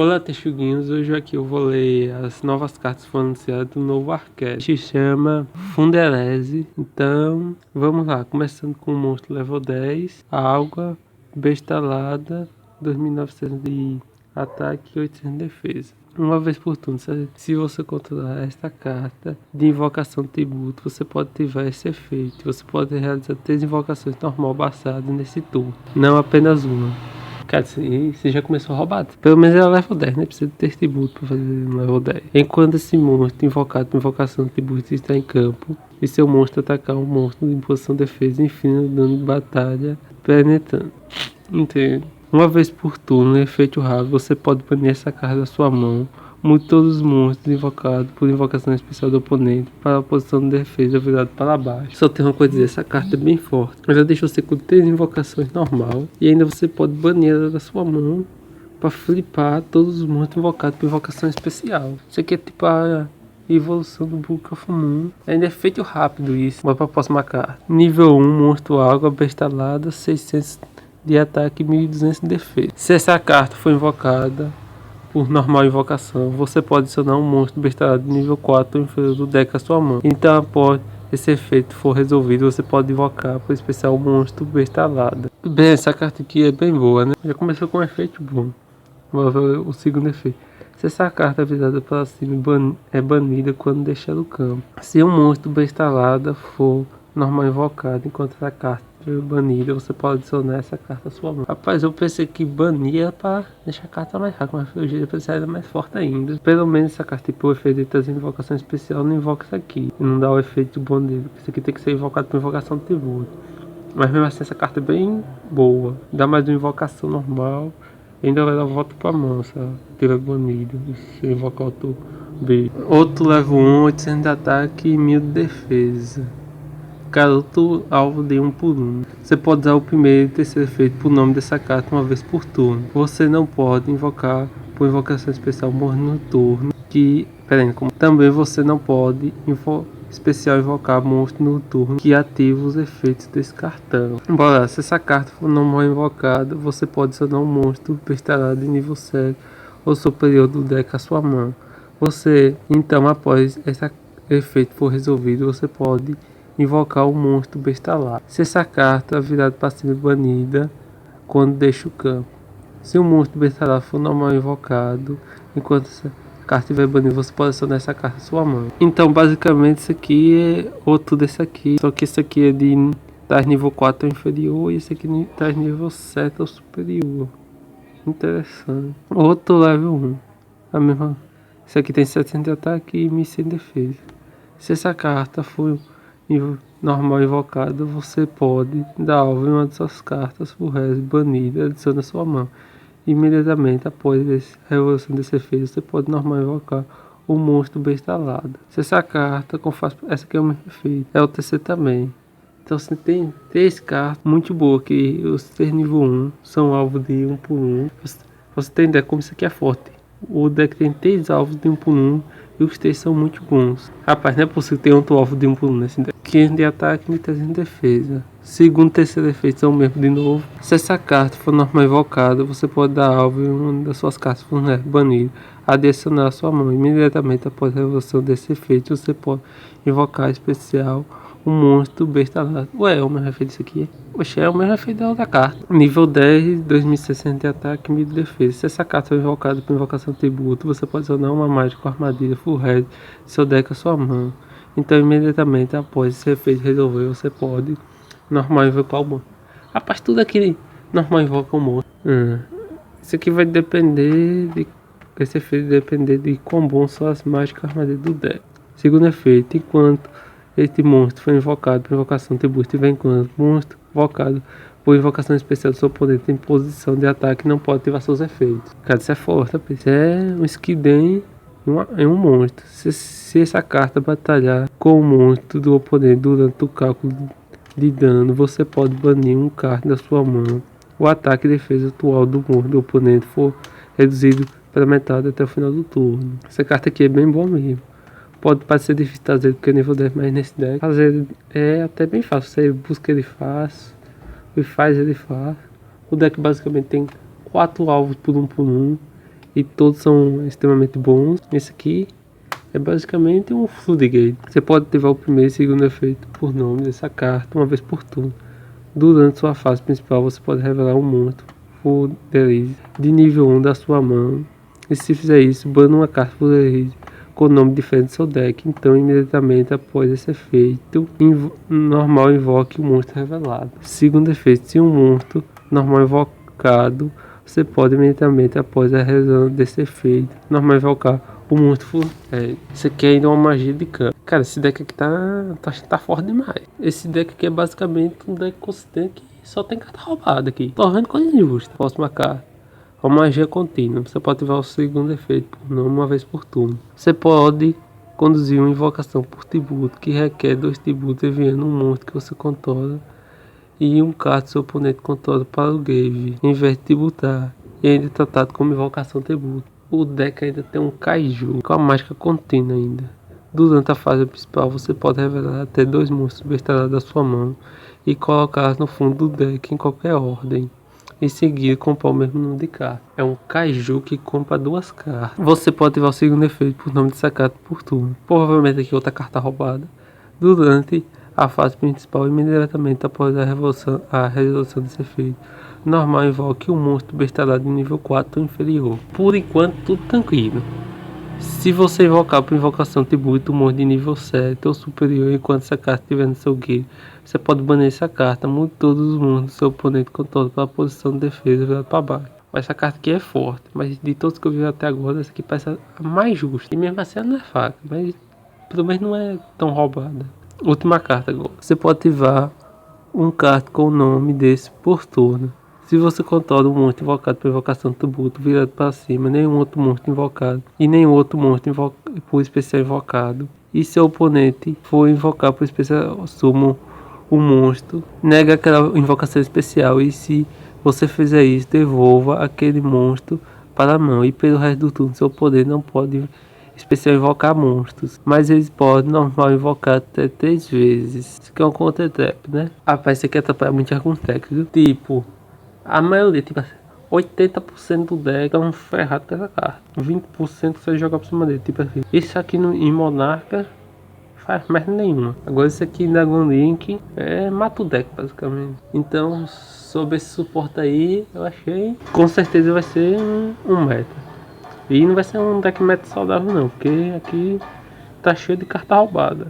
Olá, texuguinhos, hoje aqui eu vou ler as novas cartas que foram anunciadas do novo arquétipo. Se chama Fundelese. Então, vamos lá, começando com o monstro level 10, Água, Bestalada, 2900 de ataque e 800 de defesa. Uma vez por turno, se você controlar esta carta de invocação tributo, você pode ativar esse efeito. Você pode realizar 3 invocações normal baixadas nesse turno, não apenas uma. Cara, você já começou roubado. Pelo menos é level 10, né? Precisa ter tributo pra fazer um level 10. Enquanto esse monstro invocado com invocação de tributo está em campo, e seu monstro atacar um monstro em posição de defesa, infligindo dano de batalha penetrando. Entende? Uma vez por turno, efeito raro, você pode banir essa carta da sua mão. Mude todos os monstros invocados por invocação especial do oponente para a posição de defesa virada para baixo. Só tem uma coisa a dizer, essa carta é bem forte. Ela deixa você com 3 invocações normal e ainda você pode banir ela da sua mão para flipar todos os monstros invocados por invocação especial. Isso aqui é tipo a evolução do Book of Moon. Ainda é feito rápido isso. Bora para a próxima carta. Nível 1, monstro água, bestalada, 600 de ataque e 1200 de defesa. Se essa carta for invocada por normal invocação, você pode adicionar um monstro bestalado de nível 4 ou inferior do deck à sua mão. Então, após esse efeito for resolvido, você pode invocar por especial um monstro bestalado. Bem, essa carta aqui é bem boa, né? Já começou com um efeito bom. Vamos ver o segundo efeito. Se essa carta virada para cima é banida quando deixar do campo. Se um monstro bestalado for normal invocado enquanto essa carta banida, você pode adicionar essa carta à sua mão. Rapaz, eu pensei que banir era pra deixar a carta mais fraca, mas eu já pensei ela mais forte ainda. Pelo menos essa carta, tipo, o efeito de trazer invocação especial, não invoca isso aqui. E não dá o efeito bom dele. Isso aqui tem que ser invocado por invocação de tributo. Mas mesmo assim, essa carta é bem boa. Dá mais uma invocação normal. E ainda vai dar volta pra mão, sabe? Tira banido. Se invocar outro B. Outro level 1, 800 de ataque e 1000 de defesa. Garoto alvo de 1 por 1. Você pode usar o primeiro e terceiro efeito por nome dessa carta uma vez por turno. Você não pode invocar por invocação especial morrer no turno. Também você não pode especial invocar monstro no turno que ativa os efeitos desse cartão. Bora, se essa carta for normal invocada, você pode adicionar um monstro bestalado de nível 7 ou superior do deck à sua mão. Então, após esse efeito for resolvido, você pode invocar o monstro bestalado. Se essa carta virada para cima banida quando deixa o campo. Se o monstro bestalado for normal invocado, enquanto essa carta estiver banida, você pode adicionar essa carta à sua mão. Então, basicamente, isso aqui é outro desse aqui. Só que esse aqui é de nível 4 ou inferior e esse aqui traz nível 7 ou superior. Interessante. Outro level 1. A mesma. Esse aqui tem 700 de ataque e 1100 de defesa. Se essa carta for normal invocado, você pode dar alvo em uma de suas cartas por resto banida, adiciona a sua mão. Imediatamente após a revolução desse efeito, você pode normal invocar o monstro bestalado. Se essa carta essa aqui é o mesmo efeito, é o terceiro também. Então você tem 3 cartas muito boas, que os 3 nível 1 são alvo de 1 por 1. Você tem ideia como isso aqui é forte. O deck tem 3 alvos de 1 por 1 e os 3 são muito bons. Rapaz, não é possível ter outro alvo de 1 por 1 nesse deck. 500 de ataque e 300 de defesa. Segundo e terceiro efeito são o mesmo de novo. Se essa carta for normal invocada, você pode dar alvo em uma das suas cartas banidas, adicionar a sua mão. Imediatamente após a revolução desse efeito, você pode invocar especial um monstro bestalado. Ué, é o mesmo efeito isso aqui? Oxe, é o mesmo efeito da outra carta. Nível 10, 2600 de ataque e 1000 de defesa. Se essa carta for invocada por invocação tributo, você pode adicionar uma mágica com armadilha full red seu deck à sua mão. Então, imediatamente após esse efeito resolver, você pode normal invocar o monstro. Rapaz, tudo aqui normal invoca o monstro. Isso aqui vai depender de. Esse efeito vai depender de quão bom são as mágicas armadilhas do deck. Segundo efeito, enquanto este monstro foi invocado por invocação tributo, estiver enquanto monstro invocado por invocação especial do seu oponente em posição de ataque, não pode ativar seus efeitos. Cara, isso é forte, rapaz. Isso é um Skiden em um monstro. Se essa carta batalhar com o monstro do oponente durante o cálculo de dano, você pode banir um card da sua mão. O ataque e defesa atual do monstro do oponente for reduzido para metade até o final do turno. Essa carta aqui é bem boa mesmo. Pode parecer difícil fazer porque é nível 10, mas nesse deck fazer é até bem fácil. Você busca ele fácil e faz ele fácil. O deck basicamente tem 4 alvos por 1 por 1 e todos são extremamente bons. Esse aqui é basicamente um Floodgate. Você pode ativar o primeiro e segundo efeito por nome dessa carta uma vez por turno. Durante sua fase principal, você pode revelar um monstro Floodgate de nível 1 da sua mão. E se fizer isso, bana uma carta Floodgate com o nome diferente do seu deck. Então, imediatamente após esse efeito, normal invoque o monstro revelado. Segundo efeito, se um monstro normal invocado, você pode imediatamente após a resolução desse efeito, normal invocar o monstro. Isso aqui é ainda uma magia de campo. Cara, esse deck aqui tá forte demais. Esse deck aqui é basicamente um deck consistente que só tem carta roubada aqui. Tô vendo coisa injusta. Próxima carta. Uma magia contínua. Você pode ativar o segundo efeito por nome uma vez por turno. Você pode conduzir uma invocação por tributo que requer 2 tributos enviando um monstro que você controla e um card seu oponente controla para o grave, em vez de tributar, e ainda é tratado como invocação tributo. O deck ainda tem um Kaiju com a mágica contínua ainda. Durante a fase principal você pode revelar até 2 monstros bestalados da sua mão e colocá-los no fundo do deck em qualquer ordem. Em seguida, comprar o mesmo número de cartas. É um Kaiju que compra 2 cartas. Você pode ativar o segundo efeito por nome dessa carta por turno. Provavelmente aqui outra carta roubada. Durante a fase principal, imediatamente após a resolução desse efeito, normal invoque um monstro bestalado de nível 4 ou inferior. Por enquanto, tudo tranquilo. Se você invocar por invocação tributo um monstro de nível 7 ou superior enquanto essa carta estiver no seu guia, você pode banir essa carta, mude todos os monstros do seu oponente controla para a posição de defesa virada para baixo. Mas essa carta aqui é forte, mas de todos que eu vi até agora, essa aqui parece a mais justa. E mesmo assim ela não é fraca, mas pelo menos não é tão roubada. Última carta agora. Você pode ativar um carta com o nome desse por turno. Se você controla um monstro invocado por invocação tributo virado para cima, nenhum outro monstro invocado e nenhum outro monstro por especial invocado, e seu oponente for invocar por especial summon um monstro, nega aquela invocação especial, e se você fizer isso, devolva aquele monstro para a mão, e pelo resto do turno seu poder não pode especial invocar monstros, mas eles podem normal invocar até 3 vezes. Isso aqui é um counter trap, né? Rapaz, isso aqui atrapalha muito alguns decks, viu? Tipo, a maioria, tipo 80% do deck estão ferrados com essa carta. 20% você joga por cima dele, tipo assim. Isso aqui em Monarca faz merda nenhuma. Agora esse aqui em Dragon Link mata o deck basicamente. Então, sobre esse suporte aí, eu achei com certeza vai ser um meta. E não vai ser um deck meta saudável não, porque aqui tá cheio de carta roubada.